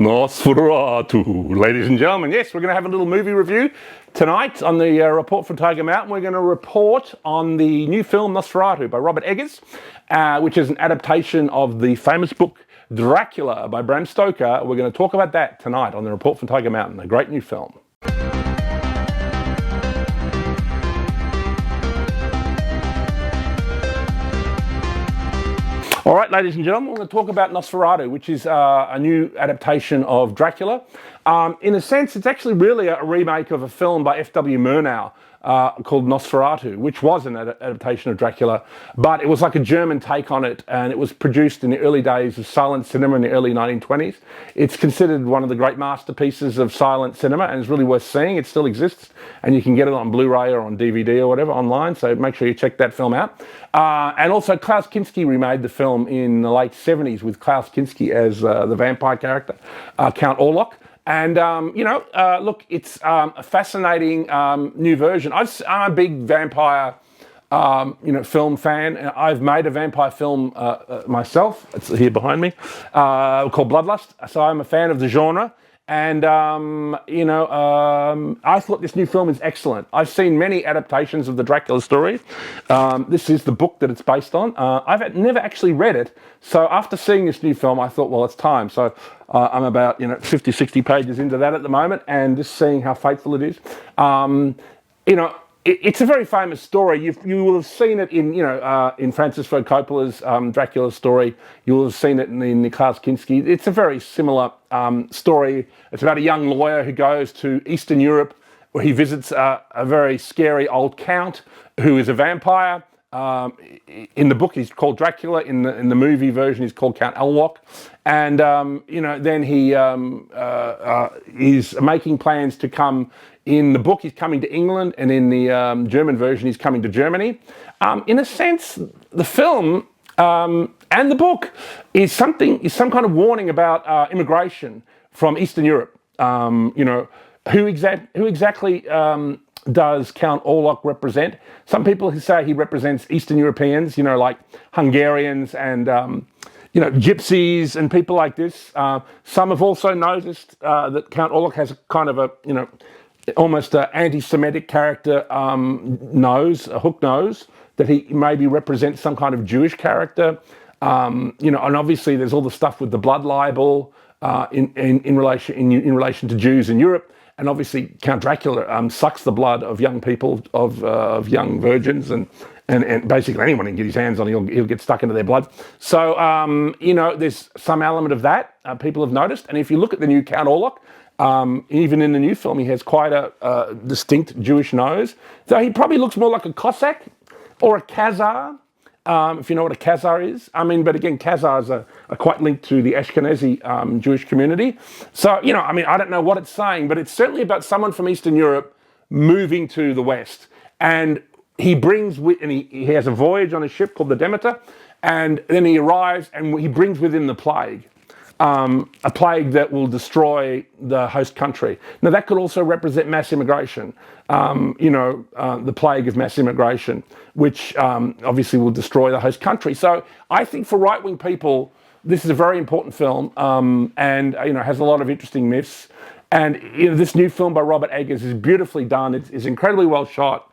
Nosferatu, ladies and gentlemen. Yes, we're going to have a little movie review tonight on the Report from Tiger Mountain. We're going to report on the new film Nosferatu by Robert Eggers, which is an adaptation of the famous book Dracula by Bram Stoker. We're going to talk about that tonight on the Report from Tiger Mountain, a great new film. All right, ladies and gentlemen, we're going to talk about Nosferatu, which is a new adaptation of Dracula. In a sense, it's actually really a remake of a film by F.W. Murnau called Nosferatu, which was an adaptation of Dracula, but it was like a German take on it, and it was produced in the early days of silent cinema in the early 1920s. It's considered one of the great masterpieces of silent cinema, and it's really worth seeing. It still exists, and you can get it on Blu-ray or on DVD or whatever online, so make sure you check that film out. And also Klaus Kinski remade the film in the late 70s with Klaus Kinski as the vampire character, Count Orlok. And, look, it's a fascinating new version. I'm a big vampire, film fan. I've made a vampire film myself. It's here behind me, called Bloodlust. So I'm a fan of the genre. And, I thought this new film is excellent. I've seen many adaptations of the Dracula story. This is the book that it's based on. I've never actually read it. So after seeing this new film, I thought, well, it's time. So I'm about, 50, 60 pages into that at the moment, and just seeing how faithful it is. It's a very famous story. You will have seen it in Francis Ford Coppola's Dracula story. You will have seen it in the Klaus Kinski. It's a very similar story. It's about a young lawyer who goes to Eastern Europe, where he visits a very scary old count who is a vampire. In the book, he's called Dracula. In the movie version, he's called Count Orlok. And then he is making plans to come. In the book, he's coming to England, and in the German version, he's coming to Germany. In a sense, the film and the book is some kind of warning about immigration from Eastern Europe. Who exactly does Count Orlok represent? Some people who say he represents Eastern Europeans, like Hungarians and gypsies and people like this. Some have also noticed that Count Orlok has a kind of a almost an anti-Semitic character nose, a hook nose, that he maybe represents some kind of Jewish character. And obviously there's all the stuff with the blood libel in relation to Jews in Europe. And obviously Count Dracula sucks the blood of young people, of young virgins, and basically anyone he can get his hands on, he'll get stuck into their blood. So, there's some element of that people have noticed. And if you look at the new Count Orlok, even in the new film, he has quite a distinct Jewish nose. So he probably looks more like a Cossack or a Khazar, if you know what a Khazar is. But again, Khazars are quite linked to the Ashkenazi Jewish community. So, I don't know what it's saying, but it's certainly about someone from Eastern Europe moving to the West. And he has a voyage on a ship called the Demeter, and then he arrives and he brings with him the plague. A plague that will destroy the host country. Now, that could also represent mass immigration, the plague of mass immigration, which obviously will destroy the host country. So I think for right-wing people, this is a very important film and has a lot of interesting myths. And this new film by Robert Eggers is beautifully done. It's incredibly well shot.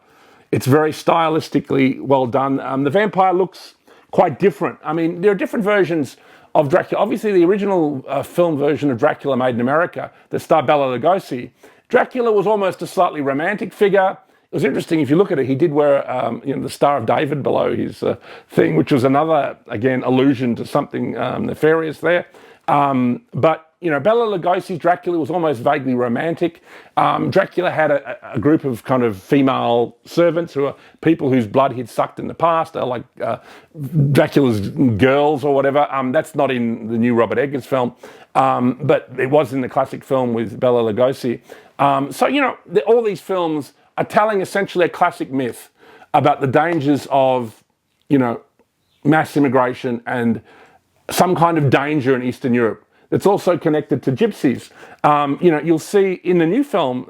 It's very stylistically well done. The vampire looks quite different. There are different versions of Dracula. Obviously, the original film version of Dracula made in America, that starred Bela Lugosi, Dracula was almost a slightly romantic figure. It was interesting, if you look at it, he did wear the Star of David below his thing, which was another, again, allusion to something nefarious there. But Bela Lugosi's Dracula was almost vaguely romantic. Dracula had a group of kind of female servants who are people whose blood he'd sucked in the past, like Dracula's girls or whatever. That's not in the new Robert Eggers film, but it was in the classic film with Bela Lugosi. All these films are telling essentially a classic myth about the dangers of, mass immigration and some kind of danger in Eastern Europe that's also connected to gypsies. You know, you'll see in the new film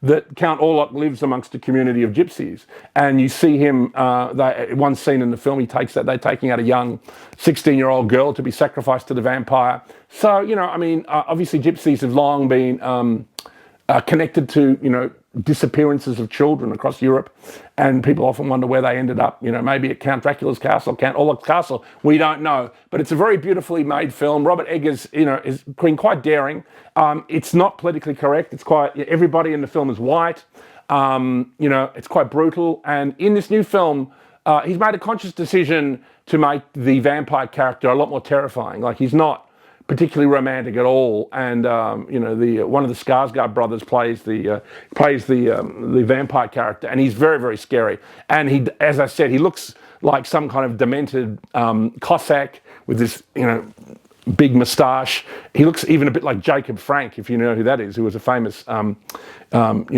that Count Orlok lives amongst a community of gypsies, and you see him. One scene in the film, they're taking out a young 16-year-old girl to be sacrificed to the vampire. So, you know, I mean, obviously gypsies have long been connected to, you know, disappearances of children across Europe, and people often wonder where they ended up. You know, maybe at Count Dracula's castle, Count Orlok's castle. We don't know, but it's a very beautifully made film. Robert Eggers, you know, is been quite daring. It's not politically correct. It's quite, everybody in the film is white. You know, it's quite brutal. And in this new film, he's made a conscious decision to make the vampire character a lot more terrifying. Like, he's not particularly romantic at all, and you know, one of the Skarsgård brothers plays the vampire character, and he's very, very scary. And he, as I said, he looks like some kind of demented Cossack with this, you know, big moustache. He looks even a bit like Jacob Frank, if you know who that is, who was a famous, you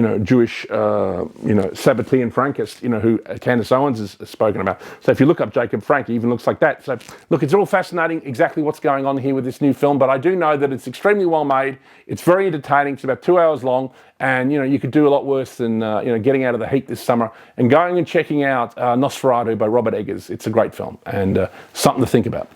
know, Jewish, you know, Sabbatean Frankist, you know, who Candace Owens has spoken about. So if you look up Jacob Frank, he even looks like that. So look, it's all fascinating exactly what's going on here with this new film, but I do know that it's extremely well made. It's very entertaining. It's about 2 hours long, and, you know, you could do a lot worse than, you know, getting out of the heat this summer and going and checking out Nosferatu by Robert Eggers. It's a great film and something to think about.